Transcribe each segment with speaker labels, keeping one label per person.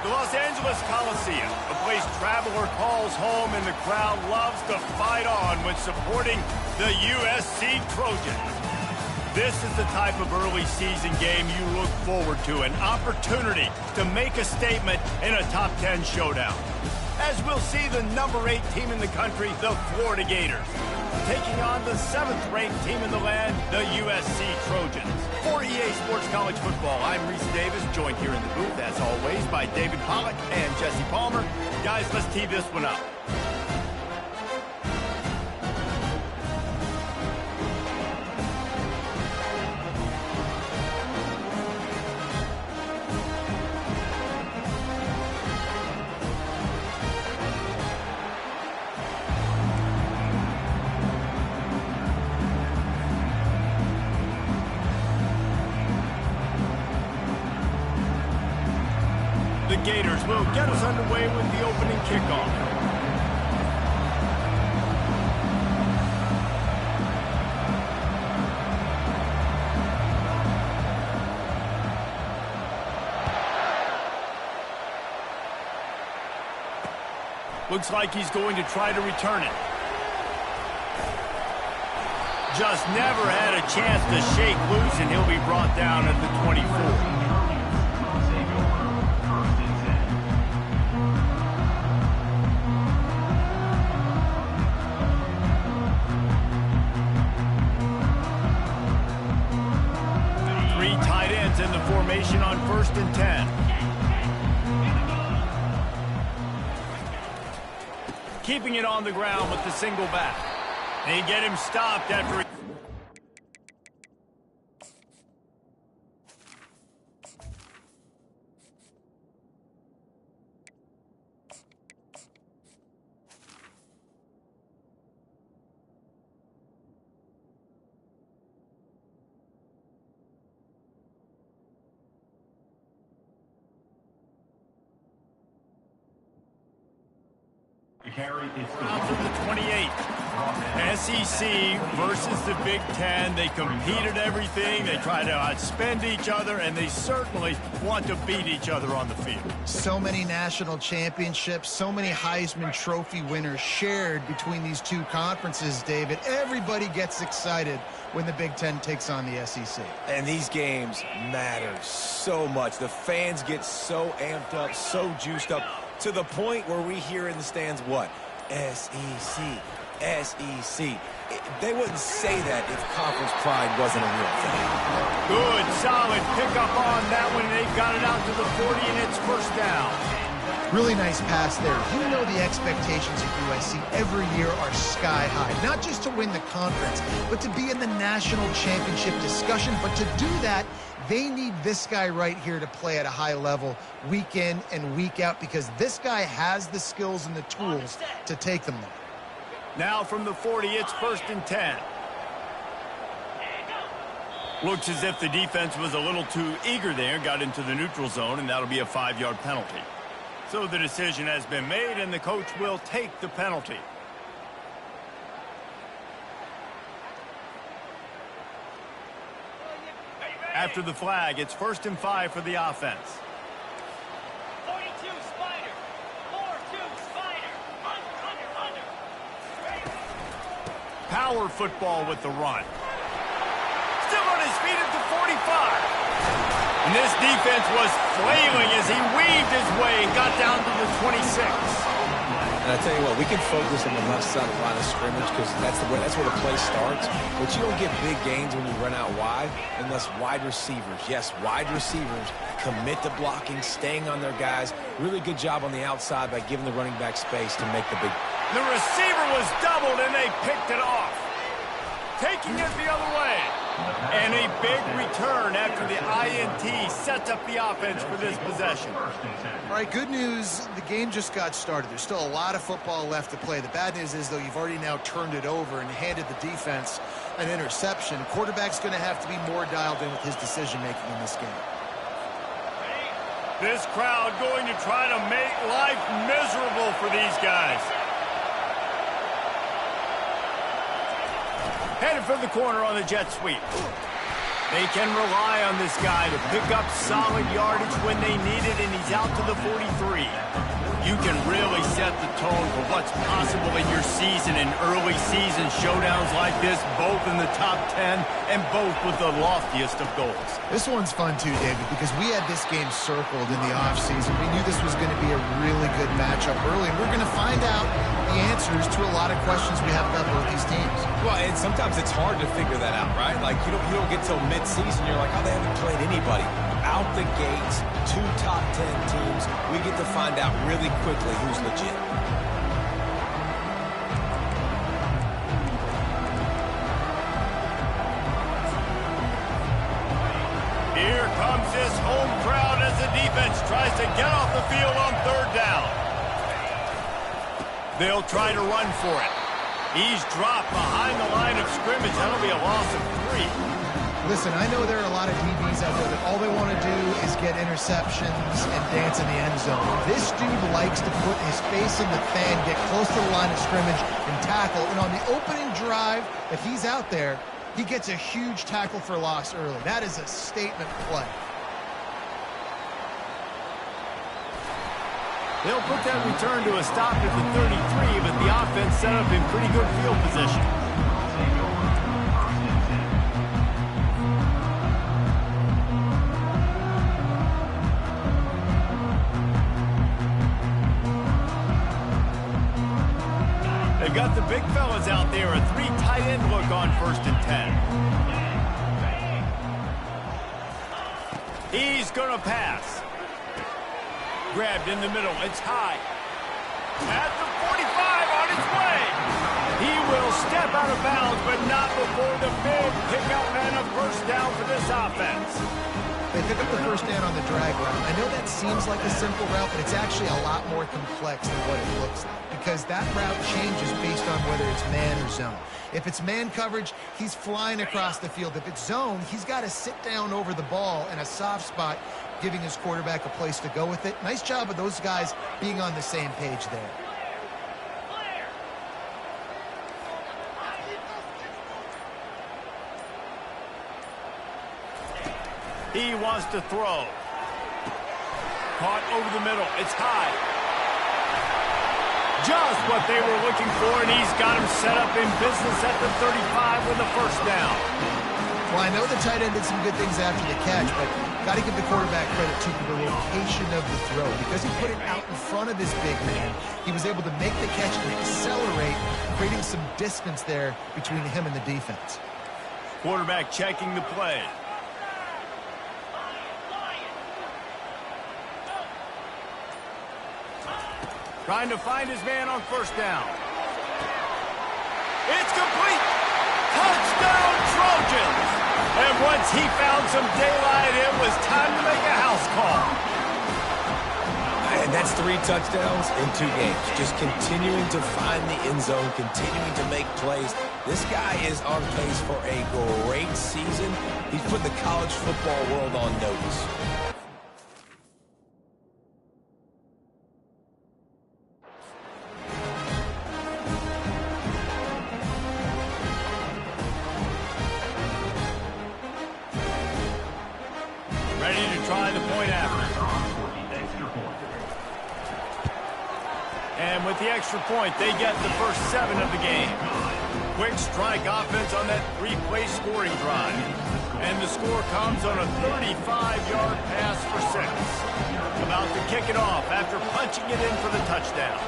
Speaker 1: The Los Angeles Coliseum, a place traveler calls home and the crowd loves to fight on when supporting the USC Trojans. This is the type of early season game you look forward to, an opportunity to make a statement in a top 10 showdown. As we'll see the number 8 team in the country, the Florida Gators, taking on the 7th-ranked team in the land, the USC Trojans. For EA Sports College Football, I'm Reese Davis, joined here in the booth, as always, by David Pollack and Jesse Palmer. Guys, let's tee this one up. The Gators will get us underway with the opening kickoff. Looks like he's going to try to return it. Just never had a chance to shake loose, and he'll be brought down at the 24. In the formation on 1st and 10. Keeping it on the ground with the single back. They get him stopped after he... Out to the 28. SEC versus the Big Ten. They compete at everything. They try to outspend each other, and they certainly want to beat each other on the field.
Speaker 2: So many national championships, so many Heisman Trophy winners shared between these two conferences, David. Everybody gets excited when the Big Ten takes on the SEC.
Speaker 3: And these games matter so much. The fans get so amped up, so juiced up, to the point where we hear in the stands what? SEC, SEC. They wouldn't say that if conference pride wasn't a real thing.
Speaker 1: Good, solid pickup on that one. They've got it out to the 40, and it's first down.
Speaker 2: Really nice pass there. You know the expectations of USC every year are sky high. Not just to win the conference, but to be in the national championship discussion. But to do that, they need this guy right here to play at a high level week in and week out, because this guy has the skills and the tools to take them there.
Speaker 1: Now from the 40, it's 1st and 10. Looks as if the defense was a little too eager there, got into the neutral zone, and that'll be a 5-yard penalty. So the decision has been made, and the coach will take the penalty. After the flag, it's 1st and 5 for the offense.
Speaker 4: 42 Spider. 4-2 Spider. Under.
Speaker 1: Power football with the run. Still on his feet at the 45. And this defense was flailing as he weaved his way and got down to the 26.
Speaker 3: And I tell you what, we can focus on the left side of the line of scrimmage because that's where the play starts. But you don't get big gains when you run out wide unless wide receivers, yes, wide receivers, commit to blocking, staying on their guys. Really good job on the outside by giving the running back space to make the big.
Speaker 1: The receiver was doubled and they picked it off. Taking it the other way. And a big return after the INT sets up the offense for this possession.
Speaker 2: All right, good news, the game just got started. There's still a lot of football left to play. The bad news is, though, you've already now turned it over and handed the defense an interception. Quarterback's going to have to be more dialed in with his decision-making in this game.
Speaker 1: This crowd going to try to make life miserable for these guys. Headed for the corner on the jet sweep. They can rely on this guy to pick up solid yardage when they need it, and he's out to the 43. You can really set the tone for what's possible in your season in early season showdowns like this, both in the top 10 and both with the loftiest of goals.
Speaker 2: This one's fun too, David, because we had this game circled in the offseason. We knew this was going to be a really good matchup early, and we're going to find out the answers to a lot of questions we have about both these teams.
Speaker 3: Well, and sometimes it's hard to figure that out, right? Like, you don't get till mid-season, you're like, oh, they haven't played anybody. Out the gates, 2 top 10 teams, we get to find out really quickly who's legit.
Speaker 1: Here comes this home crowd as the defense tries to get off the field on 3rd down. They'll try to run for it. He's dropped behind the line of scrimmage. That'll be a loss of 3.
Speaker 2: Listen, I know there are a lot of DBs out there that all they want to do is get interceptions and dance in the end zone. This dude likes to put his face in the fan, get close to the line of scrimmage, and tackle. And on the opening drive that he's out there, he gets a huge tackle for loss early. That is a statement play.
Speaker 1: They'll put that return to a stop at the 33, but the offense set up in pretty good field position. They've got the big fellas out there, a 3 tight end look on 1st and 10. He's going to pass. Grabbed in the middle. It's high. At the 45 on its way. He will step out of bounds, but not before the big pickup and a 1st down for this offense.
Speaker 2: They pick up the 1st down on the drag route. I know that seems like a simple route, but it's actually a lot more complex than what it looks like, because that route changes based on whether it's man or zone. If it's man coverage, he's flying across the field. If it's zone, he's got to sit down over the ball in a soft spot, giving his quarterback a place to go with it. Nice job of those guys being on the same page there.
Speaker 1: He wants to throw. Caught over the middle. It's high. Just what they were looking for, and he's got him set up in business at the 35 with a 1st down.
Speaker 2: Well, I know the tight end did some good things after the catch, but got to give the quarterback credit to the location of the throw. Because he put it out in front of this big man, he was able to make the catch and accelerate, creating some distance there between him and the defense.
Speaker 1: Quarterback checking the play. Trying to find his man on 1st down. It's complete. Touchdown, Trojans. And once he found some daylight, it was time to make a house call.
Speaker 3: And that's 3 touchdowns in 2 games. Just continuing to find the end zone, continuing to make plays. This guy is on pace for a great season. He's put the college football world on notice.
Speaker 1: Ready to try the point after. And with the extra point, they get the first 7 of the game. Quick strike offense on that 3-play scoring drive. And the score comes on a 35-yard pass for 6. About to kick it off after punching it in for the touchdown.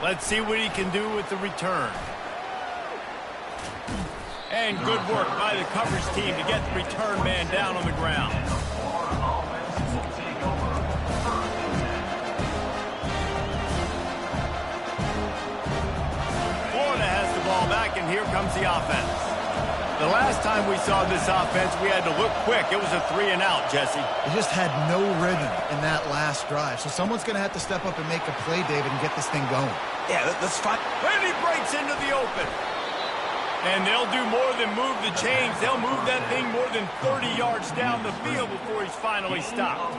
Speaker 1: Let's see what he can do with the return. And good work by the coverage team to get the return man down on the ground. Florida has the ball back, and here comes the offense. The last time we saw this offense, we had to look quick. It was a 3 and out, Jesse.
Speaker 2: They just had no rhythm in that last drive. So someone's going to have to step up and make a play, David, and get this thing going.
Speaker 3: Yeah, let's find.
Speaker 1: And he breaks into the open. And they'll do more than move the chains. They'll move that thing more than 30 yards down the field before he's finally stopped.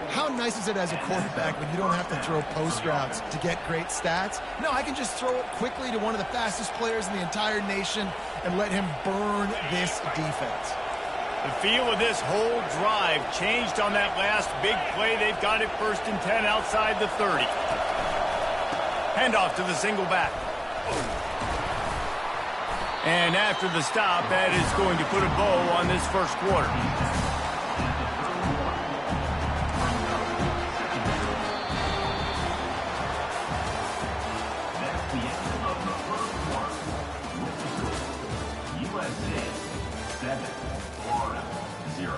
Speaker 2: How nice is it as a quarterback when you don't have to throw post routes to get great stats? No, I can just throw it quickly to one of the fastest players in the entire nation and let him burn this defense.
Speaker 1: The feel of this whole drive changed on that last big play. They've got it 1st and 10 outside the 30. Handoff to the single back. And after the stop, that is going to put a bow on this first quarter.
Speaker 5: That's the end of the first quarter. USA 7, Florida 0.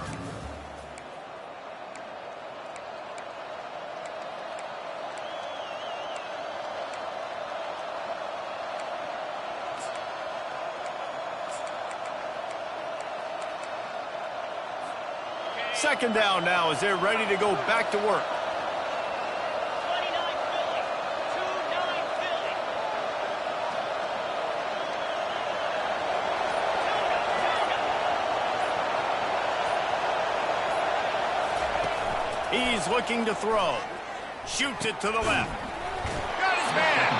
Speaker 1: Second down now as they're ready to go back to work.
Speaker 4: 29 Philly. 2-9 Philly.
Speaker 1: He's looking to throw. Shoots it to the left. Got his man.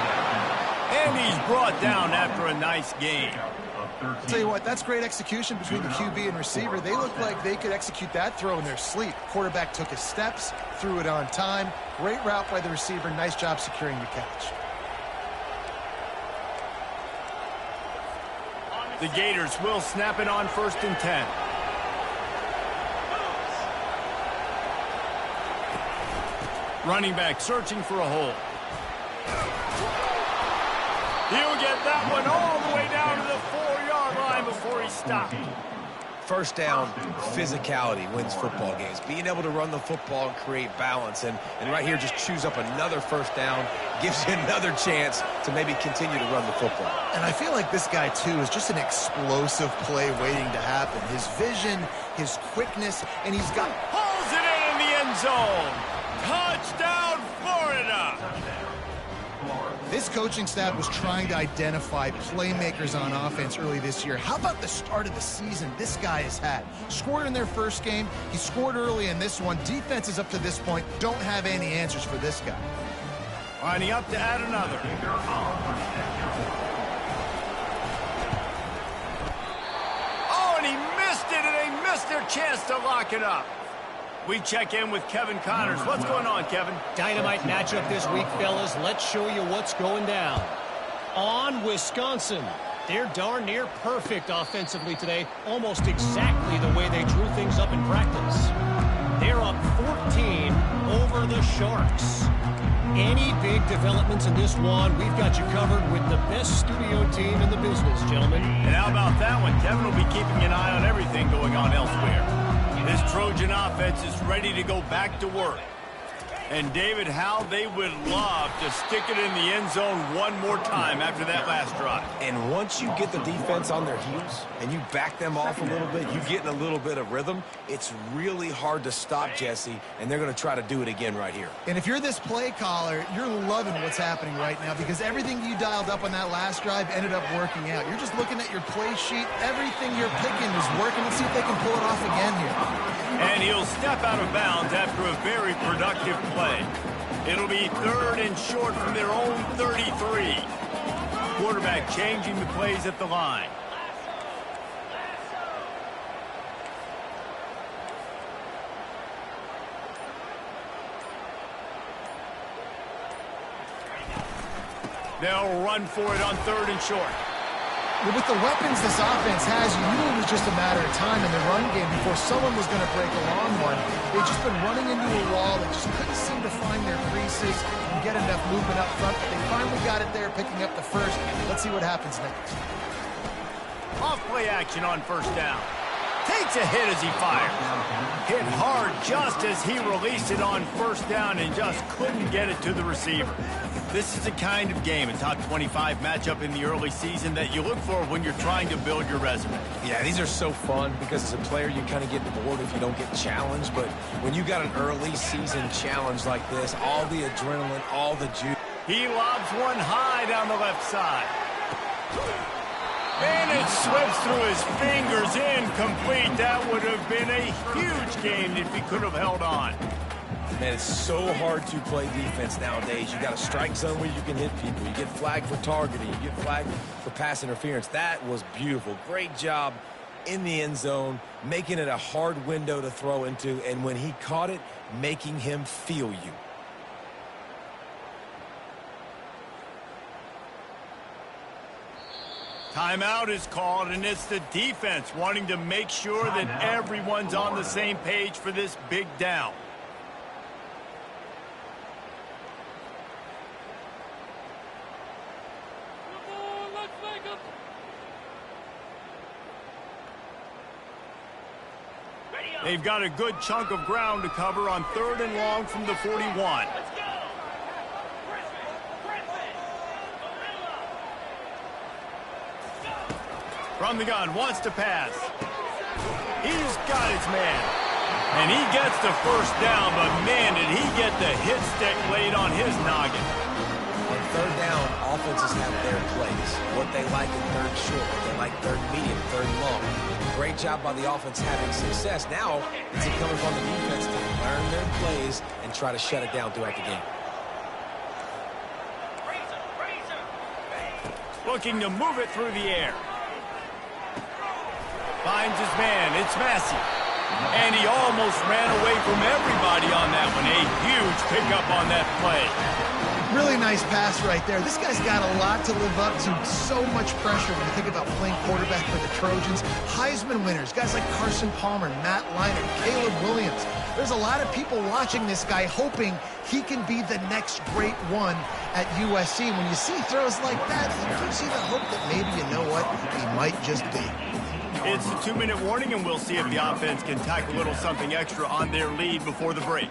Speaker 1: And he's brought down after a nice gain.
Speaker 2: I'll tell you what, that's great execution between the QB and receiver. They look like they could execute that throw in their sleep. Quarterback took his steps, threw it on time. Great route by the receiver. Nice job securing the catch.
Speaker 1: The Gators will snap it on 1st and 10. Running back searching for a hole. He'll get that one all the way down to the 4-yard line before he stopped.
Speaker 3: First down, physicality wins football games. Being able to run the football and create balance. And right here, just choose up another first down, gives you another chance to maybe continue to run the football.
Speaker 2: And I feel like this guy, too, is just an explosive play waiting to happen. His vision, his quickness, and he's got...
Speaker 1: Pulls it in the end zone. Touchdown, Florida.
Speaker 2: This coaching staff was trying to identify playmakers on offense early this year. How about the start of the season this guy has had? Scored in their first game. He scored early in this one. Defenses up to this point don't have any answers for this guy.
Speaker 1: Lining up to add another. Oh, and he missed it, and they missed their chance to lock it up. We check in with Kevin Connors. What's going on, Kevin?
Speaker 6: Dynamite matchup this week, fellas. Let's show you what's going down. On Wisconsin. They're darn near perfect offensively today. Almost exactly the way they drew things up in practice. They're up 14 over the Sharks. Any big developments in this one, we've got you covered with the best studio team in the business, gentlemen.
Speaker 1: And how about that one? Kevin will be keeping an eye on everything going on elsewhere. This Trojan offense is ready to go back to work. And, David, how they would love to stick it in the end zone one more time after that last drive.
Speaker 3: And once you get the defense on their heels and you back them off a little bit, you get in a little bit of rhythm, it's really hard to stop Jesse, and they're going to try to do it again right here.
Speaker 2: And if you're this play caller, you're loving what's happening right now because everything you dialed up on that last drive ended up working out. You're just looking at your play sheet. Everything you're picking is working. Let's see if they can pull it off again here.
Speaker 1: And he'll step out of bounds after a very productive play. It'll be 3rd and short from their own 33. Quarterback changing the plays at the line. They'll run for it on 3rd and short.
Speaker 2: Well, with the weapons this offense has, you knew it was just a matter of time in the run game before someone was going to break a long one. They've just been running into a wall. They just couldn't seem to find their creases and get enough movement up front. But they finally got it there, picking up the first. Let's see what happens next.
Speaker 1: Off play action on 1st down. Takes a hit as he fires. Hit hard just as he released it on 1st down and just couldn't get it to the receiver. This is the kind of game, a top 25 matchup in the early season that you look for when you're trying to build your resume.
Speaker 3: Yeah, these are so fun because as a player, you kind of get bored if you don't get challenged. But when you got an early season challenge like this, all the adrenaline, all the juice.
Speaker 1: He lobs one high down the left side. And it slips through his fingers, incomplete. That would have been a huge game if he could have held on.
Speaker 3: Man, it's so hard to play defense nowadays. You got a strike zone where you can hit people. You get flagged for targeting. You get flagged for pass interference. That was beautiful. Great job in the end zone, making it a hard window to throw into, and when he caught it, making him feel you.
Speaker 1: Timeout is called, and it's the defense wanting to make sure that everyone's on the same page for this big down. They've got a good chunk of ground to cover on 3rd and long from the 41. From the gun, wants to pass. He's got his man. And he gets the first down, but man, did he get the hit stick laid on his noggin.
Speaker 3: On 3rd down, offenses have their plays. What they like in 3rd short, what they like 3rd medium, 3rd long. Great job by the offense having success. Now, it's incumbent on the defense to learn their plays and try to shut it down throughout the game.
Speaker 1: Looking to move it through the air. Finds his man. It's Massey. And he almost ran away from everybody on that one. A huge pickup on that play.
Speaker 2: Really nice pass right there. This guy's got a lot to live up to. So much pressure when you think about playing quarterback for the Trojans. Heisman winners, guys like Carson Palmer, Matt Leinart, Caleb Williams. There's a lot of people watching this guy hoping he can be the next great one at USC. When you see throws like that, you do see the hope that maybe, you know what, he might just be.
Speaker 1: It's a 2-minute warning, and we'll see if the offense can tack a little something extra on their lead before the break.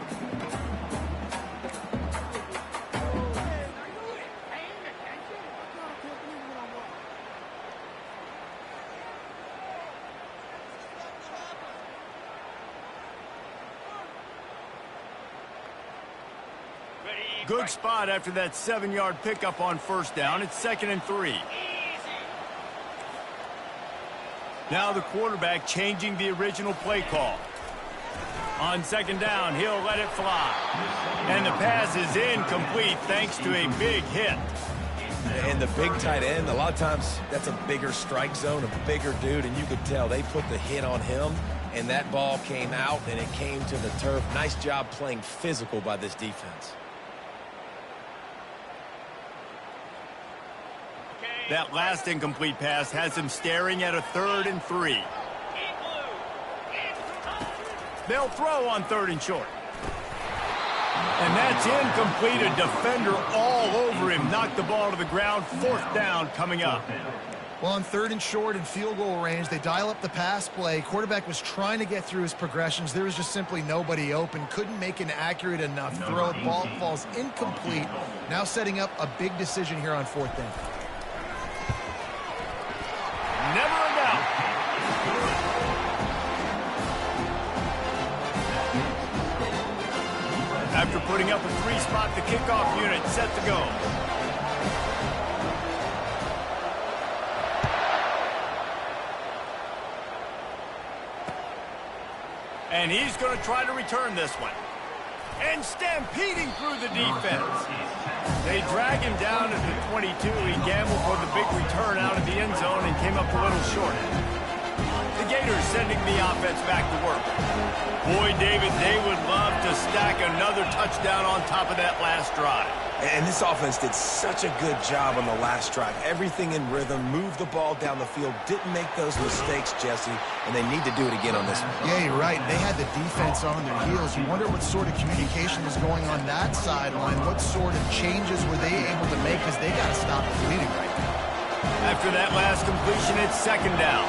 Speaker 1: Good spot after that 7-yard pickup on 1st down. It's 2nd and 3. Now the quarterback changing the original play call. On 2nd down, he'll let it fly. And the pass is incomplete thanks to a big hit.
Speaker 3: And the big tight end, a lot of times that's a bigger strike zone, a bigger dude, and you could tell they put the hit on him, and that ball came out, and it came to the turf. Nice job playing physical by this defense.
Speaker 1: That last incomplete pass has him staring at a 3rd and 3. They'll throw on 3rd and short. And that's incomplete. A defender all over him. Knocked the ball to the ground. 4th down coming up.
Speaker 2: Well, on 3rd and short and field goal range, they dial up the pass play. Quarterback was trying to get through his progressions. There was just simply nobody open. Couldn't make an accurate enough throw. Ball falls incomplete. Now setting up a big decision here on 4th down.
Speaker 1: Never a doubt. After putting up a 3-spot, the kickoff unit set to go. And he's going to try to return this one. And stampeding through the defense. They drag him down at the 22. He gambled for the big return out of the end zone and came up a little short. The Gators sending the offense back to work. Boy, David, they would love to stack another touchdown on top of that last drive.
Speaker 3: And this offense did such a good job on the last drive. Everything in rhythm, moved the ball down the field, didn't make those mistakes, Jesse, and they need to do it again on this one.
Speaker 2: Yeah, you're right. They had the defense on their heels. You wonder what sort of communication is going on that sideline. What sort of changes were they able to make, because they got to stop the bleeding right now.
Speaker 1: After that last completion, it's 2nd down.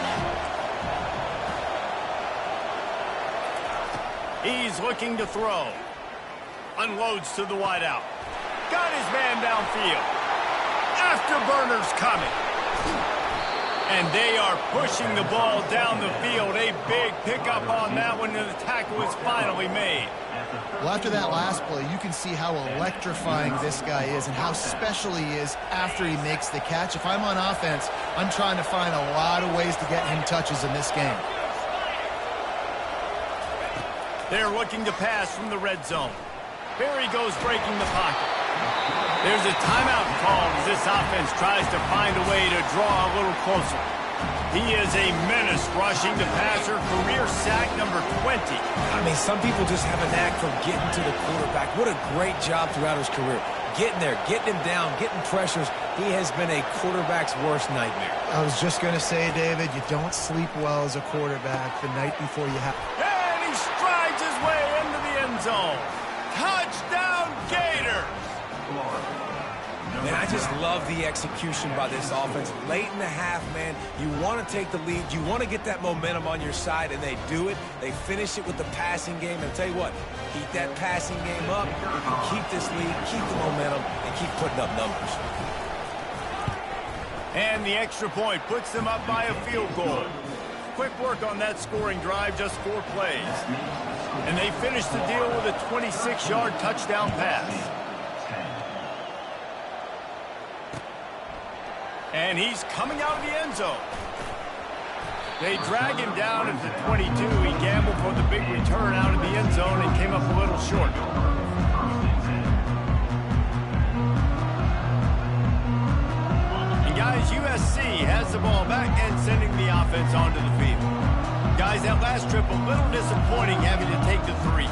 Speaker 1: He's looking to throw. Unloads to the wideout. Got his man downfield. Afterburner's coming. And they are pushing the ball down the field. A big pickup on that one, and the tackle is finally made.
Speaker 2: Well, after that last play, you can see how electrifying this guy is and how special he is after he makes the catch. If I'm on offense, I'm trying to find a lot of ways to get him touches in this game.
Speaker 1: They're looking to pass from the red zone. Barry goes breaking the pocket. There's a timeout called as this offense tries to find a way to draw a little closer. He is a menace rushing the passer, career sack number 20.
Speaker 3: I mean, some people just have a knack for getting to the quarterback. What a great job throughout his career. Getting there, getting him down, getting pressures. He has been a quarterback's worst nightmare.
Speaker 2: I was just going to say, David, you don't sleep well as a quarterback the night before you have...
Speaker 1: And he strides his way into the end zone. Touchdown, Gators!
Speaker 3: Man, I just love the execution by this offense. Late in the half, man, you want to take the lead. You want to get that momentum on your side, and they do it. They finish it with the passing game. And I'll tell you what, keep that passing game up, keep this lead, keep the momentum, and keep putting up numbers.
Speaker 1: And the extra point puts them up by a field goal. Quick work on that scoring drive, just 4 plays. And they finish the deal with a 26-yard touchdown pass. And he's coming out of the end zone. They drag him down at the 22. He gambled for the big return out of the end zone and came up a little short. And guys, USC has the ball back and sending the offense onto the field. Guys, that last trip a little disappointing having to take the 3.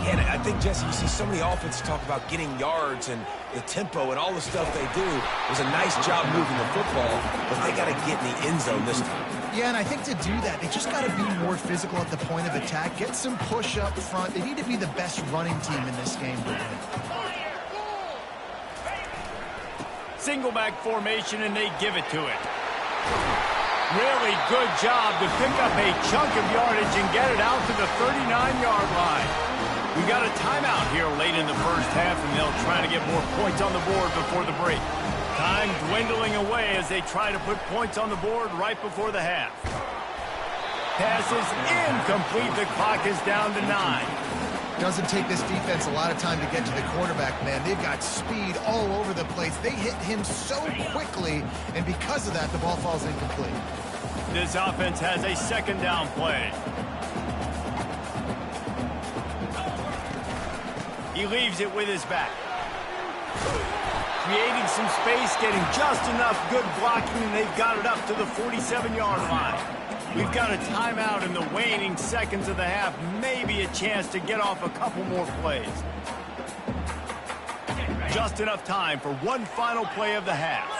Speaker 3: Yeah, I think, Jesse, you see so many offenses talk about getting yards and the tempo and all the stuff they do. It was a nice job moving the football, but they got to get in the end zone this time.
Speaker 2: Yeah, and I think to do that, they just got to be more physical at the point of attack, get some push up front. They need to be the best running team in this game to win.
Speaker 1: Single back formation, and they give it to it. Really good job to pick up a chunk of yardage and get it out to the 39-yard line. We got a timeout here late in the first half, and they'll try to get more points on the board before the break. Time dwindling away as they try to put points on the board right before the half. Pass is incomplete. The clock is down to 9.
Speaker 2: Doesn't take this defense a lot of time to get to the quarterback, man. They've got speed all over the place. They hit him so quickly, and because of that, the ball falls incomplete.
Speaker 1: This offense has a second down play. He leaves it with his back. Creating some space, getting just enough good blocking, and they've got it up to the 47-yard line. We've got a timeout in the waning seconds of the half. Maybe a chance to get off a couple more plays. Just enough time for one final play of the half.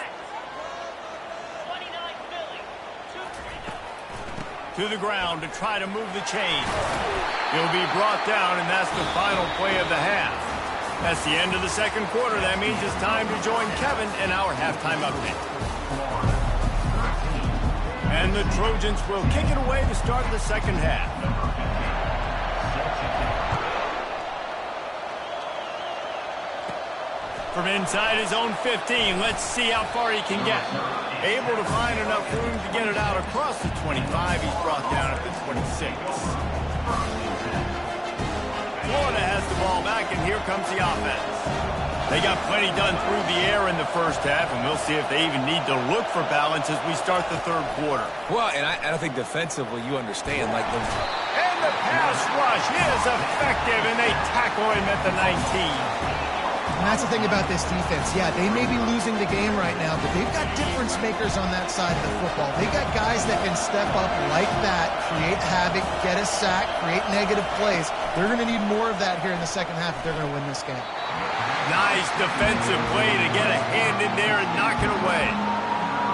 Speaker 1: To the ground to try to move the chain. He'll be brought down, and that's the final play of the half. That's the end of the second quarter. That means it's time to join Kevin in our halftime update. And the Trojans will kick it away to start the second half. From inside his own 15, let's see how far he can get. Able to find enough room to get it out across the 25. He's brought down at the 26. Florida has the ball back, and here comes the offense. They got plenty done through the air in the first half, and we'll see if they even need to look for balance as we start the third quarter.
Speaker 3: Well, and I think defensively, you understand, like the...
Speaker 1: And the pass rush is effective, and they tackle him at the 19.
Speaker 2: And that's the thing about this defense. Yeah, they may be losing the game right now, but they've got difference makers on that side of the football. They got guys that can step up like that, create havoc, get a sack, create negative plays. They're going to need more of that here in the second half if they're going to win this game.
Speaker 1: Nice defensive play to get a hand in there and knock it away.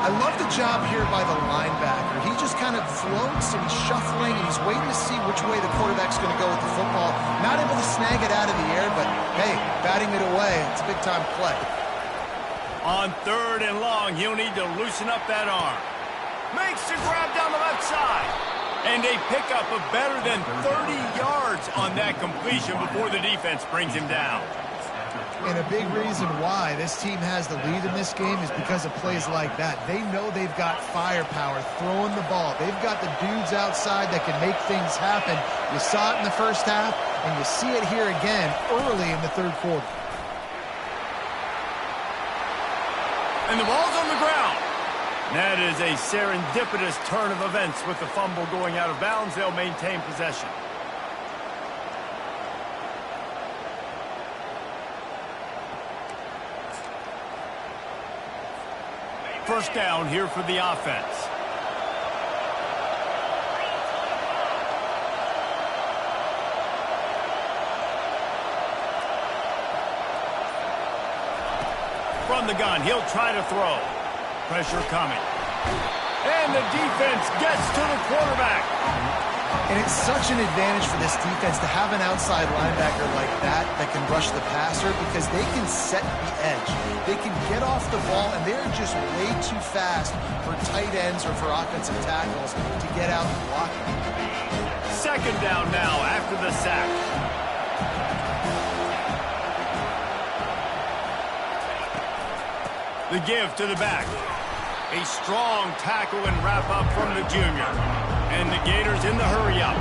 Speaker 2: I love the job here by the linebacker. He just kind of floats and he's shuffling and he's waiting to see which way the quarterback's going to go with the football. Not able to snag it out of the air, but hey, batting it away, it's a big-time play.
Speaker 1: On third and long, he'll need to loosen up that arm. Makes the grab down the left side. And they pick up a better than 30 yards on that completion before the defense brings him down.
Speaker 2: And a big reason why this team has the lead in this game is because of plays like that. They know they've got firepower throwing the ball. They've got the dudes outside that can make things happen. You saw it in the first half, and you see it here again early in the third quarter.
Speaker 1: And the ball's on the ground. That is a serendipitous turn of events with the fumble going out of bounds. They'll maintain possession. First down here for the offense. From the gun, he'll try to throw. Pressure coming. And the defense gets to the quarterback.
Speaker 2: And it's such an advantage for this defense to have an outside linebacker like that can rush the passer, because they can set the edge. They can get off the ball, and they're just way too fast for tight ends or for offensive tackles to get out and block them.
Speaker 1: Second down now after the sack. The give to the back. A strong tackle and wrap up from the junior. And the Gators in the hurry up.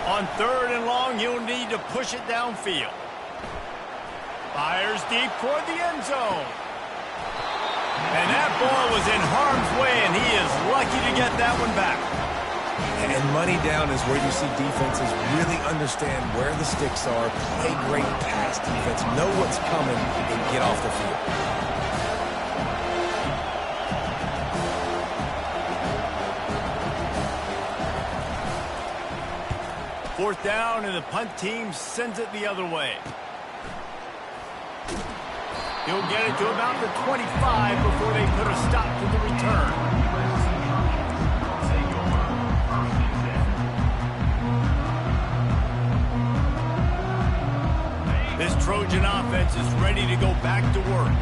Speaker 1: On third and long, you'll need to push it downfield. Fires deep toward the end zone. And that ball was in harm's way, and he is lucky to get that one back.
Speaker 3: And money down is where you see defenses really understand where the sticks are, play great pass defense, know what's coming, and get off the field.
Speaker 1: Fourth down, and the punt team sends it the other way. He'll get it to about the 25 before they put a stop to the return. This Trojan offense is ready to go back to work.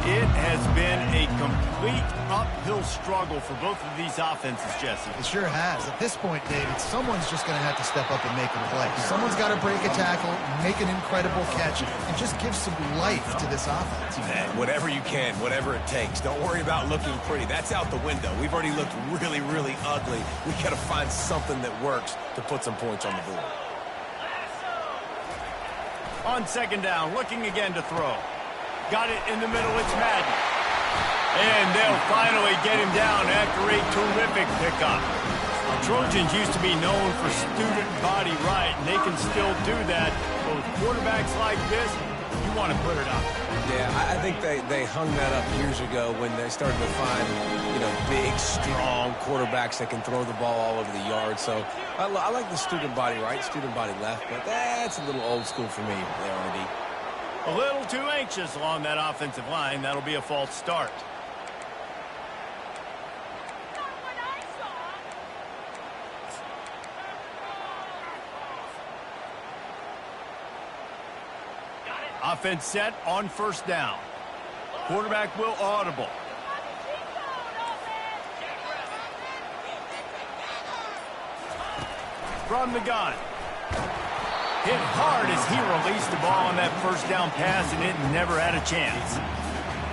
Speaker 1: It has been a complete uphill struggle for both of these offenses, Jesse.
Speaker 2: It sure has. At this point, David, someone's just going to have to step up and make a play. Someone's got to break a tackle, make an incredible catch, and just give some life to this offense.
Speaker 3: Man, whatever you can, whatever it takes. Don't worry about looking pretty. That's out the window. We've already looked really, really ugly. We got to find something that works to put some points on the board.
Speaker 1: On second down, looking again to throw. Got it in the middle, it's Madden. And they'll finally get him down after a terrific pickup. Trojans used to be known for student body right, and they can still do that. But with quarterbacks like this, you want to put it up.
Speaker 3: Yeah, I think they hung that up years ago when they started to find, big, strong quarterbacks that can throw the ball all over the yard. So I like the student body right, student body left, but that's a little old school for me, there, RD.
Speaker 1: A little too anxious along that offensive line. That'll be a false start. Offense set on first down. Quarterback will audible. From the gun. Hit hard as he released the ball on that first down pass, and it never had a chance.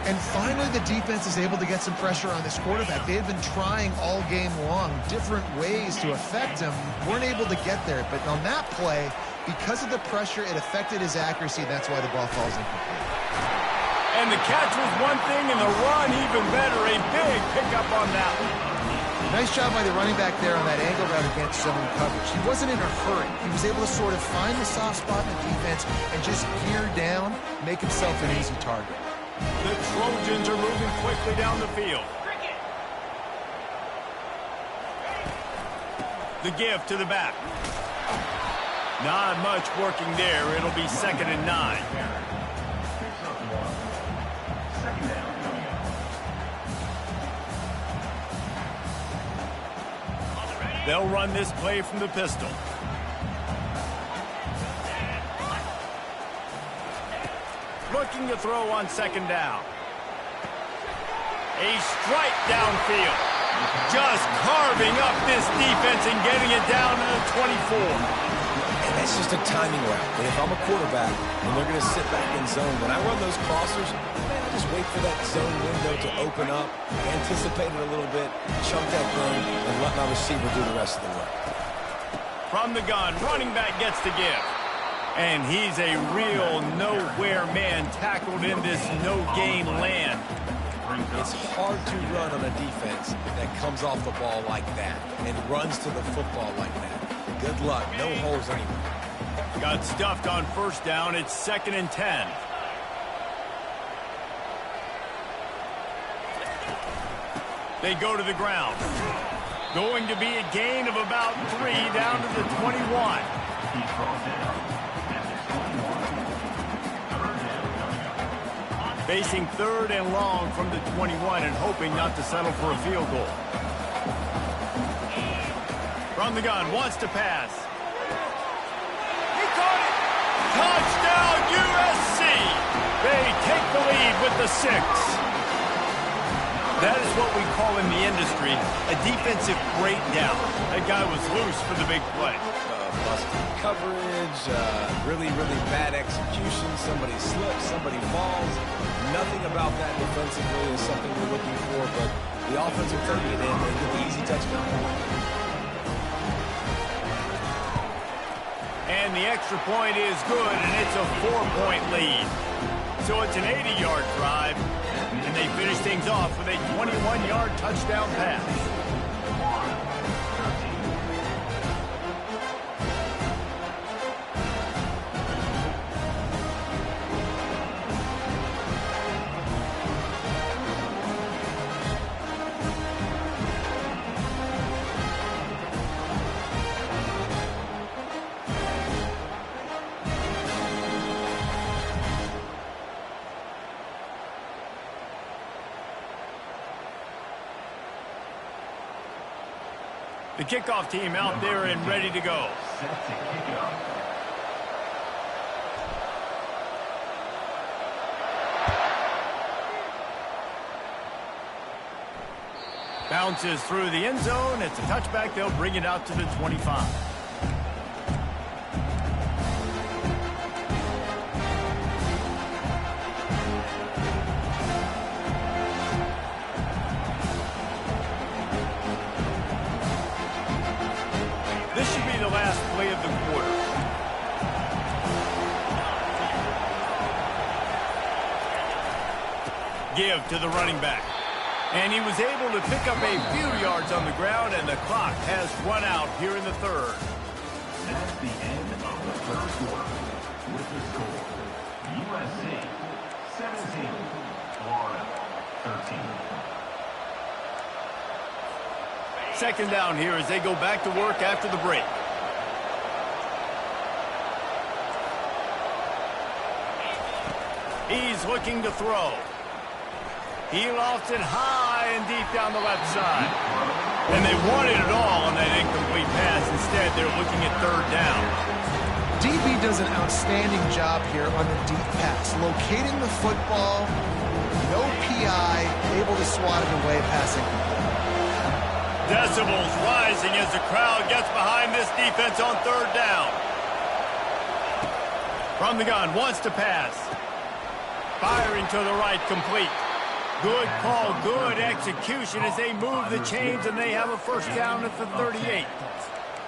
Speaker 2: And finally, the defense is able to get some pressure on this quarterback. They had been trying all game long different ways to affect him. Weren't able to get there. But on that play, because of the pressure, it affected his accuracy. That's why the ball falls incomplete.
Speaker 1: And the catch was one thing, and the run even better. A big pickup on that one.
Speaker 2: Nice job by the running back there on that angle route against zone coverage. He wasn't in a hurry. He was able to sort of find the soft spot in the defense and just gear down, make himself an easy target.
Speaker 1: The Trojans are moving quickly down the field. The give to the back. Not much working there. It'll be 2nd and 9. They'll run this play from the pistol. Looking to throw on 2nd down. A strike downfield. Just carving up this defense and getting it down to the 24.
Speaker 3: And that's just a timing route. And if I'm a quarterback and they're going to sit back in zone, when I run those crossers, man, I just wait for that zone window to open up, anticipate it a little bit, chunk that thing, and let my receiver do the rest of the work.
Speaker 1: From the gun, running back gets the give. And he's a real nowhere man tackled in this no-gain land.
Speaker 3: It's hard to run on a defense that comes off the ball like that and runs to the football like that. Good luck. No holes anywhere.
Speaker 1: Got stuffed on first down. It's 2nd and 10. They go to the ground. Going to be a gain of about 3 down to the 21. Facing 3rd and long from the 21 and hoping not to settle for a field goal. From the gun, wants to pass. He caught it! Touchdown USC! They take the lead with the 6. That is what we call in the industry a defensive breakdown. That guy was loose for the big play.
Speaker 3: Busted coverage, really bad execution. Somebody slips, somebody falls. Nothing about that defensively is something we're looking for, but the offense will take it in and get the easy touchdown.
Speaker 1: And the extra point is good, and it's a 4-point lead. So it's an 80-yard drive, and they finish things off with a 21-yard touchdown pass. The kickoff team out there and ready to go.
Speaker 5: Set to kick off.
Speaker 1: Bounces through the end zone. It's a touchback. They'll bring it out to the 25. This should be the last play of the quarter. Give to the running back. And he was able to pick up a few yards on the ground, and the clock has run out here in the 3rd.
Speaker 5: That's the end of the first quarter. With the score, USC 17, Florida 13.
Speaker 1: 2nd down here as they go back to work after the break. He's looking to throw. He lofts it high and deep down the left side. And they wanted it all on that incomplete pass. Instead, they're looking at 3rd down.
Speaker 2: DB does an outstanding job here on the deep pass. Locating the football, no PI, able to swat it away passing.
Speaker 1: Decibels rising as the crowd gets behind this defense on 3rd down. From the gun, wants to pass. Firing to the right, complete. Good call, good execution as they move the chains, and they have a 1st down at the 38.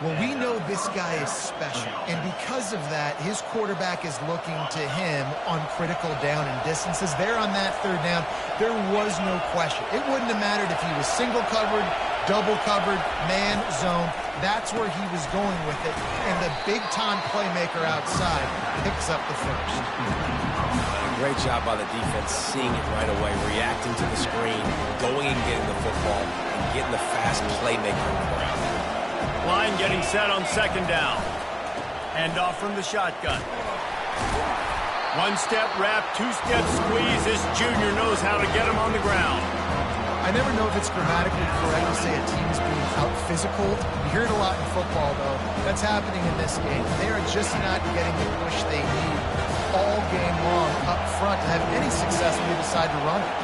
Speaker 2: Well, we know this guy is special, and because of that, his quarterback is looking to him on critical down and distances. There on that 3rd down, there was no question. It wouldn't have mattered if he was single covered, double covered, man, zone. That's where he was going with it, and the big-time playmaker outside picks up the 1st.
Speaker 3: Great job by the defense, seeing it right away, reacting to the screen, going and getting the football, and getting the fast playmaker on the ground.
Speaker 1: Line getting set on 2nd down. Hand off from the shotgun. 1-step wrap, 2-step squeeze. This junior knows how to get him on the ground.
Speaker 2: I never know if it's grammatically correct to say a team is being out-physical. You hear it a lot in football, though. That's happening in this game. They are just not getting the push they need all game long up front to have any success when they decide to run it.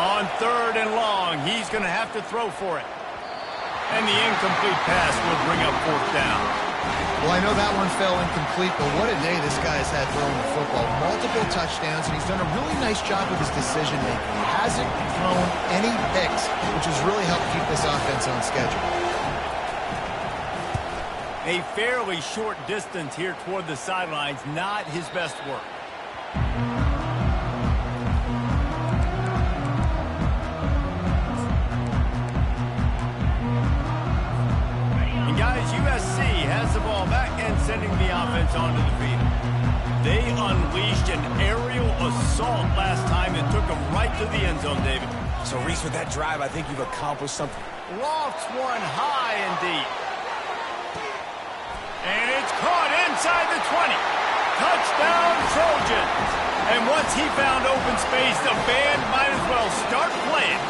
Speaker 1: On 3rd and long, he's going to have to throw for it. And the incomplete pass will bring up 4th down.
Speaker 2: Well, I know that one fell incomplete, but what a day this guy's had throwing the football. Multiple touchdowns, and he's done a really nice job with his decision-making. He hasn't thrown any picks, which has really helped keep this offense on schedule.
Speaker 1: A fairly short distance here toward the sidelines, not his best work. Guys, USC has the ball back and sending the offense onto the field. They unleashed an aerial assault last time and took them right to the end zone, David.
Speaker 3: So, Reese, with that drive, I think you've accomplished something.
Speaker 1: Lofts one high and deep. And it's caught inside the 20. Touchdown, Trojans. And once he found open space, the band might as well start playing.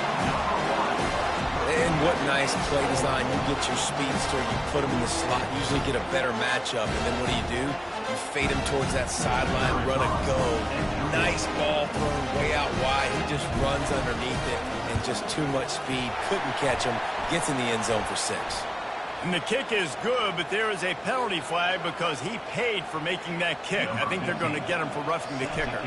Speaker 3: And what nice play design. You get your speedster, you put him in the slot, usually get a better matchup, and then what do? You fade him towards that sideline, run a go. Nice ball thrown way out wide. He just runs underneath it, and just too much speed. Couldn't catch him. Gets in the end zone for 6.
Speaker 1: And the kick is good, but there is a penalty flag because he paid for making that kick. I think they're going to get him for roughing the kicker.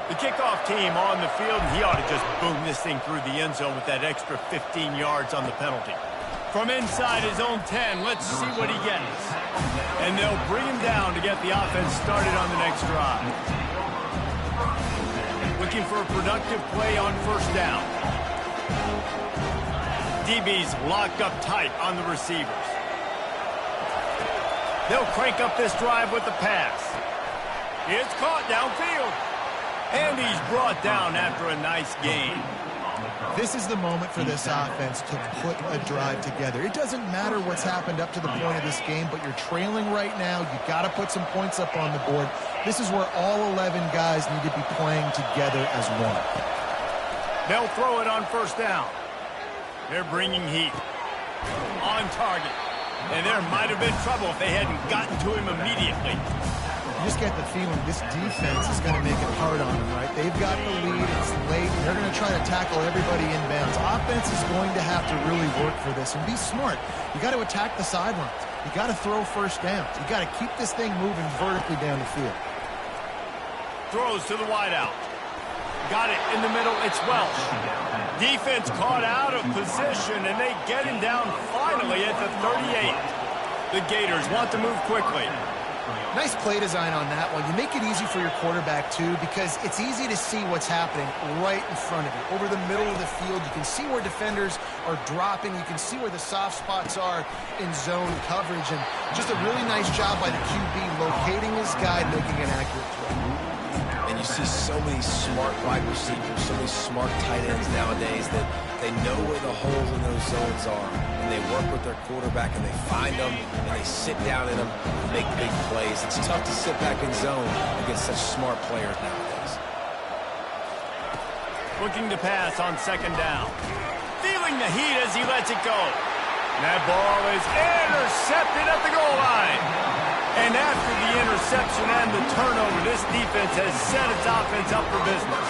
Speaker 1: The kickoff team on the field, and he ought to just boom this thing through the end zone with that extra 15 yards on the penalty. From inside his own 10, let's see what he gets. And they'll bring him down to get the offense started on the next drive. Looking for a productive play on 1st down. DB's locked up tight on the receivers. They'll crank up this drive with the pass. It's caught downfield. And he's brought down after a nice gain.
Speaker 2: This is the moment for this offense to put a drive together. It doesn't matter what's happened up to the point of this game, but you're trailing right now. You've got to put some points up on the board. This is where all 11 guys need to be playing together as one.
Speaker 1: They'll throw it on 1st down. They're bringing heat. On target. And there might have been trouble if they hadn't gotten to him immediately.
Speaker 2: You just get the feeling this defense is going to make it hard on them, right? They've got the lead. It's late. And they're going to try to tackle everybody inbounds. Offense is going to have to really work for this and be smart. You got to attack the sidelines. You got to throw 1st downs. You got to keep this thing moving vertically down the field.
Speaker 1: Throws to the wideout. Got it in the middle. It's Welsh. Defense caught out of position, and they get him down finally at the 38. The Gators want to move quickly.
Speaker 2: Nice play design on that one. You make it easy for your quarterback, too, because it's easy to see what's happening right in front of you. Over the middle of the field, you can see where defenders are dropping. You can see where the soft spots are in zone coverage. And just a really nice job by the QB locating his guy, making an accurate throw.
Speaker 3: And you see so many smart wide receivers, so many smart tight ends nowadays that they know where the holes in those zones are. And they work with their quarterback, and they find them, and they sit down in them and make big plays. It's tough to sit back in zone against such smart players nowadays.
Speaker 1: Looking to pass on 2nd down. Feeling the heat as he lets it go. That ball is intercepted at the goal line. And after the interception and the turnover, this defense has set its offense up for business.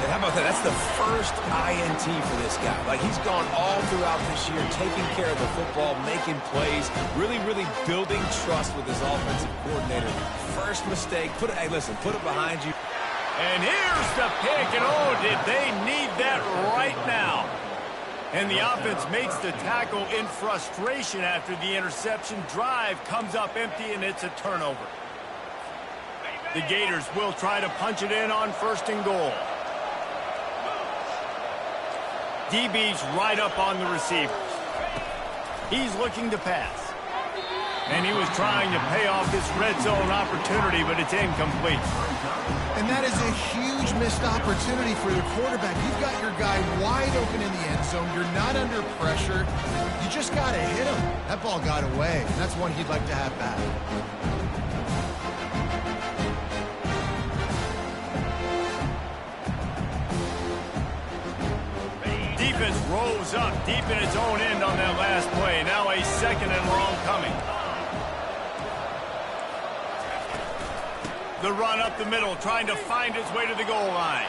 Speaker 3: And how about that? That's the first INT for this guy. Like, he's gone all throughout this year, taking care of the football, making plays, really, really building trust with his offensive coordinator. First mistake, hey, listen, put it behind you.
Speaker 1: And here's the pick, and oh, did they need that right now. And the offense makes the tackle in frustration after the interception. Drive comes up empty, and it's a turnover. The Gators will try to punch it in on 1st and goal. DB's right up on the receivers. He's looking to pass. And he was trying to pay off this red zone opportunity, but it's incomplete.
Speaker 2: And that is a huge missed opportunity for the quarterback. You've got your guy wide open in the end zone. You're not under pressure. You just got to hit him. That ball got away. And that's one he'd like to have back.
Speaker 1: Defense rolls up deep in its own end on that last play. Now a 2nd and long coming. The run up the middle, trying to find his way to the goal line.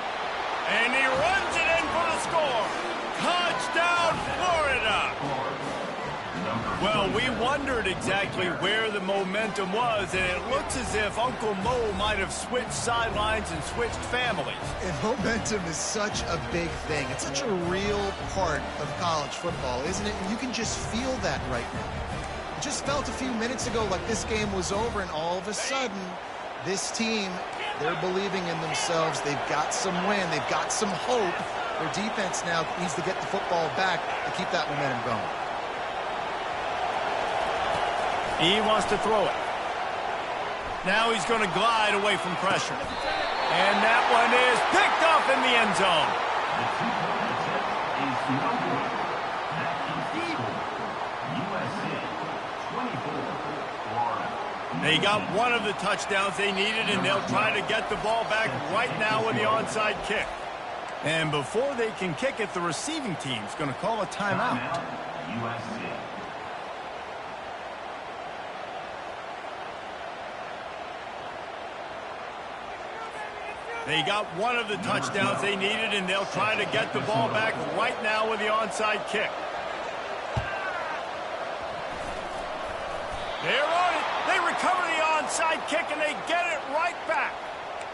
Speaker 1: And he runs it in for the score. Touchdown, Florida. Well, we wondered exactly where the momentum was, and it looks as if Uncle Mo might have switched sidelines and switched families.
Speaker 2: And momentum is such a big thing. It's such a real part of college football, isn't it? And you can just feel that right now. It just felt a few minutes ago like this game was over, and all of a sudden, this team, they're believing in themselves. They've got some wind. They've got some hope. Their defense now needs to get the football back to keep that momentum going.
Speaker 1: He wants to throw it. Now he's going to glide away from pressure. And that one is picked up in the end zone.
Speaker 5: The two-point attempt is no good. That keeps the score. USC 24, Florida.
Speaker 1: They got one of the touchdowns they needed, and they'll try to get the ball back right now with the onside kick. And before they can kick it, the receiving team's going to call a timeout.
Speaker 5: USC.
Speaker 1: They got one of the touchdowns they needed, and they'll try to get the ball back right now with the onside kick. They're on it. They recover the onside kick, and they get it right back.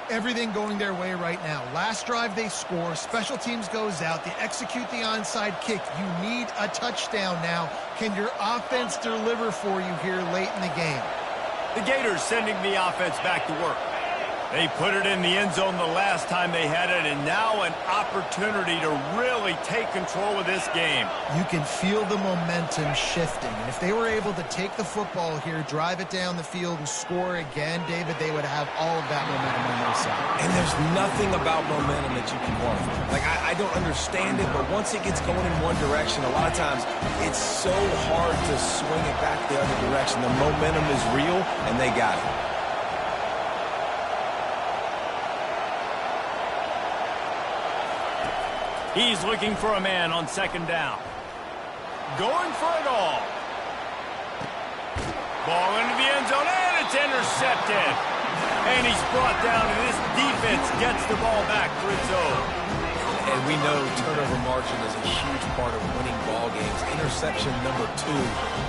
Speaker 2: Everything going their way right now. Last drive they score. Special teams goes out. They execute the onside kick. You need a touchdown now. Can your offense deliver for you here late in the game?
Speaker 1: The Gators sending the offense back to work. They put it in the end zone the last time they had it, and now an opportunity to really take control of this game.
Speaker 2: You can feel the momentum shifting. And if they were able to take the football here, drive it down the field, and score again, David, they would have all of that momentum on their side.
Speaker 3: And there's nothing about momentum that you can quantify. Like, I don't understand it, but once it gets going in one direction, a lot of times it's so hard to swing it back the other direction. The momentum is real, and they got it.
Speaker 1: He's looking for a man on second down. Going for it all. Ball into the end zone, and it's intercepted. And he's brought down, and this defense gets the ball back for its own.
Speaker 3: And we know turnover margin is a huge part of winning ball games. Interception number 2.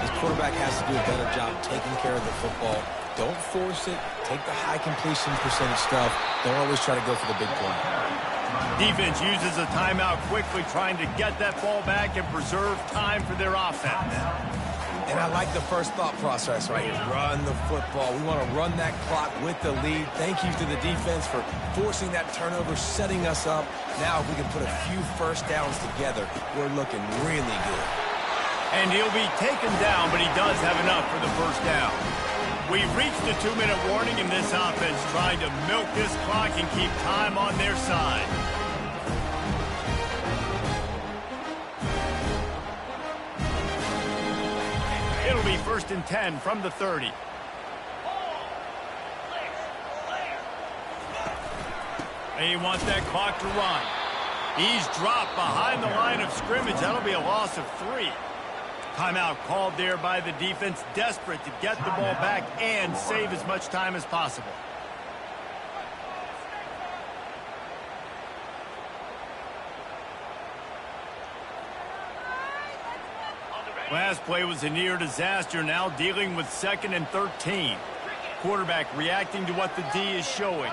Speaker 3: His quarterback has to do a better job taking care of the football. Don't force it. Take the high completion percentage stuff. Don't always try to go for the big play.
Speaker 1: Defense uses a timeout quickly, trying to get that ball back and preserve time for their offense.
Speaker 3: And I like the first thought process right here. Run the football. We want to run that clock with the lead. Thank you to the defense for forcing that turnover, setting us up. Now if we can put a few first downs together, we're looking really good.
Speaker 1: And he'll be taken down, but he does have enough for the first down. We've reached the 2-minute warning, and this offense trying to milk this clock and keep time on their side. It'll be 1st and 10 from the 30. He wants that clock to run. He's dropped behind the line of scrimmage. That'll be a loss of 3. Timeout called there by the defense, desperate to get the ball back and save as much time as possible. Last play was a near disaster, now dealing with 2nd and 13. Quarterback reacting to what the D is showing.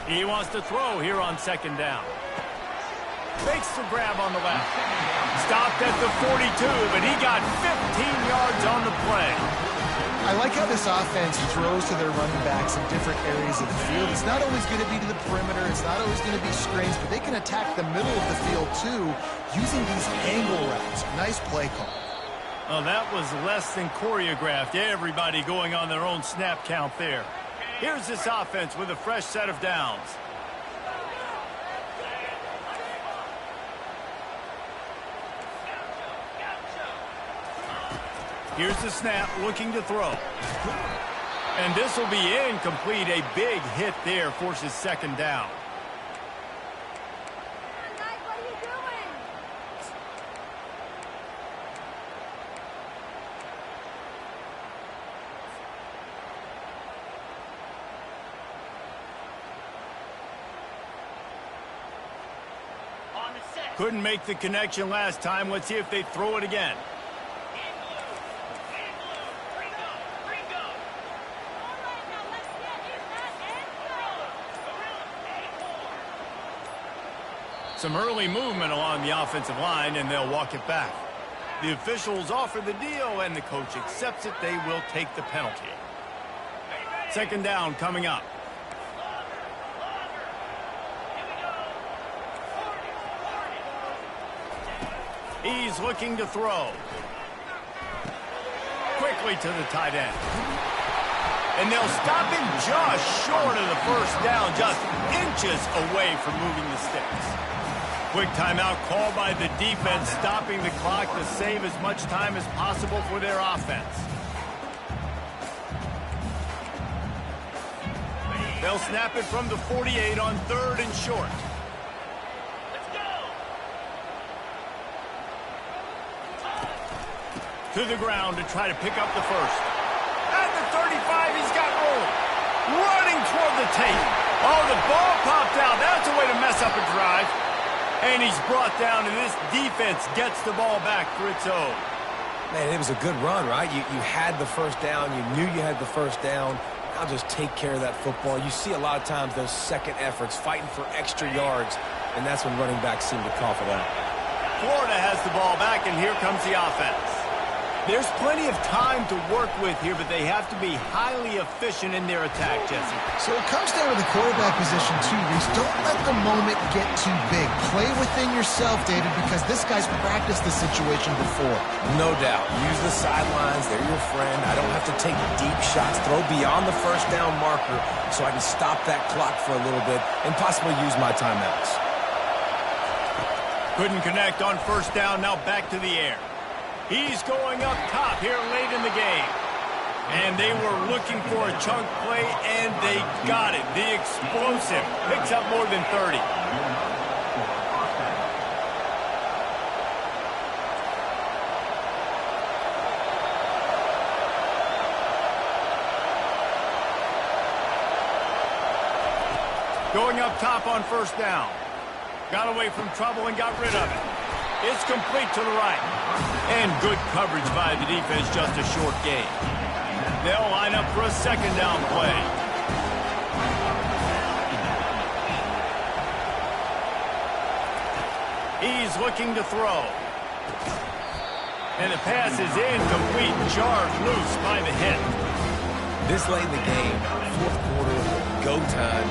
Speaker 1: He wants to throw here on 2nd down. Fakes the grab on the left. Stopped at the 42, but he got 15 yards on the play.
Speaker 2: I like how this offense throws to their running backs in different areas of the field. It's not always going to be to the perimeter. It's not always going to be screens, but they can attack the middle of the field, too, using these angle routes. Nice play call.
Speaker 1: Well, that was less than choreographed. Everybody going on their own snap count there. Here's this offense with a fresh set of downs. Here's the snap, looking to throw. And this will be incomplete. A big hit there forces 2nd down.
Speaker 7: What are you doing?
Speaker 1: Couldn't make the connection last time. Let's see if they throw it again. Some early movement along the offensive line, and they'll walk it back. The officials offer the deal, and the coach accepts it. They will take the penalty. Second down coming up. He's looking to throw. Quickly to the tight end. And they'll stop him just short of the first down, just inches away from moving the sticks. Quick timeout called by the defense, stopping the clock to save as much time as possible for their offense. They'll snap it from the 48 on 3rd and short. To the ground to try to pick up the first. At the 35, he's got room. Running toward the tape. Oh, the ball popped out. That's a way to mess up a drive. And he's brought down, and this defense gets the ball back for its own.
Speaker 3: Man, it was a good run, right? You had the first down. You knew you had the first down. Now just take care of that football. You see a lot of times those second efforts, fighting for extra yards, and that's when running backs seem to call for that.
Speaker 1: Florida has the ball back, and here comes the offense. There's plenty of time to work with here, but they have to be highly efficient in their attack, Jesse.
Speaker 2: So it comes down to the quarterback position too, Reese. Don't let the moment get too big. Play within yourself, David, because this guy's practiced the situation before.
Speaker 3: No doubt. Use the sidelines. They're your friend. I don't have to take deep shots. Throw beyond the first down marker so I can stop that clock for a little bit and possibly use my timeouts.
Speaker 1: Couldn't connect on first down. Now back to the air. He's going up top here late in the game. And they were looking for a chunk play, and they got it. The explosive picks up more than 30. Going up top on first down. Got away from trouble and got rid of it. It's complete to the right. And good coverage by the defense, just a short gain. They'll line up for a second down play. He's looking to throw. And the pass is incomplete, jarred loose by the hit.
Speaker 3: This late in the game, fourth quarter, go time,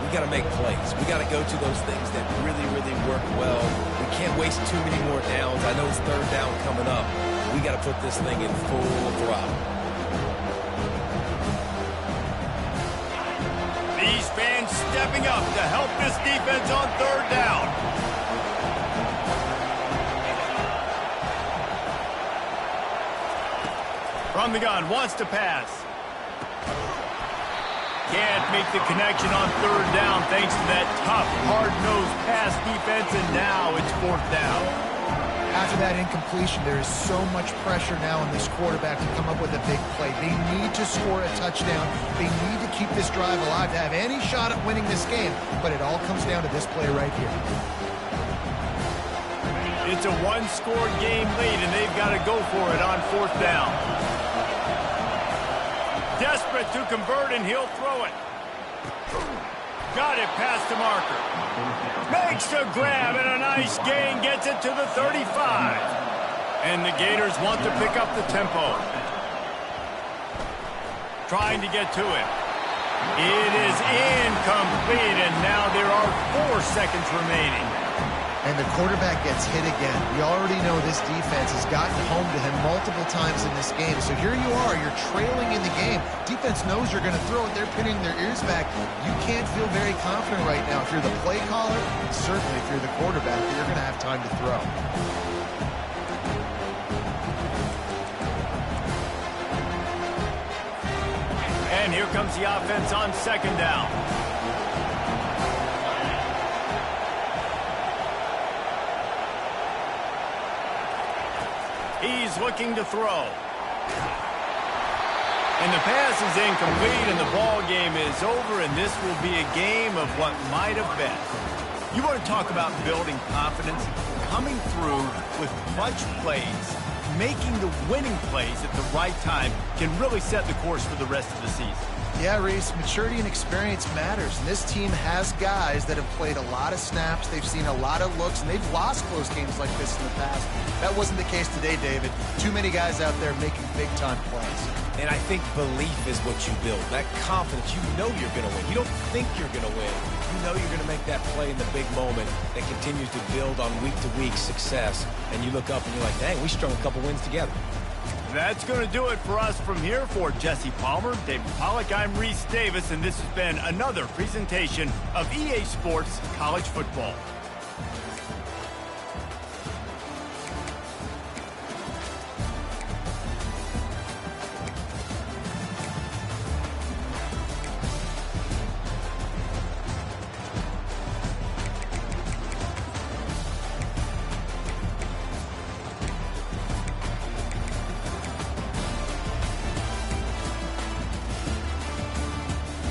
Speaker 3: we got to make plays. We got to go to those things that really, really work well. We can't waste too many more downs. I know it's third down coming up. We got to put this thing in full throttle.
Speaker 1: These fans stepping up to help this defense on third down. From the gun, wants to pass. Can't make the connection on third down thanks to that tough, hard-nosed pass defense, and now it's fourth down.
Speaker 2: After that incompletion, there is so much pressure now on this quarterback to come up with a big play. They need to score a touchdown. They need to keep this drive alive to have any shot at winning this game, but it all comes down to this play right here.
Speaker 1: It's a one-score game lead, and they've got to go for it on fourth down. Desperate to convert, and he'll throw it. Got it past the marker. Makes the grab, and a nice gain gets it to the 35. And the Gators want to pick up the tempo. Trying to get to it. It is incomplete, and now there are 4 seconds remaining.
Speaker 2: And the quarterback gets hit again. We already know this defense has gotten home to him multiple times in this game. So here you are, you're trailing in the game. Defense knows you're going to throw it. They're pinning their ears back. You can't feel very confident right now. If you're the play caller, and certainly if you're the quarterback, that you're going to have time to throw.
Speaker 1: And here comes the offense on second down. He's looking to throw. And the pass is incomplete, and the ball game is over, and this will be a game of what might have been. You want to talk about building confidence? Coming through with clutch plays, making the winning plays at the right time can really set the course for the rest of the season.
Speaker 2: Yeah, Reese, maturity and experience matters, and this team has guys that have played a lot of snaps, they've seen a lot of looks, and they've lost close games like this in the past. That wasn't the case today, David. Too many guys out there making big-time plays.
Speaker 3: And I think belief is what you build. That confidence, you know you're going to win. You don't think you're going to win. You know you're going to make that play in the big moment that continues to build on week-to-week success. And you look up and you're like, dang, we strung a couple wins together.
Speaker 1: That's going to do it for us from here. For Jesse Palmer, David Pollack, I'm Reese Davis, and this has been another presentation of EA Sports College Football.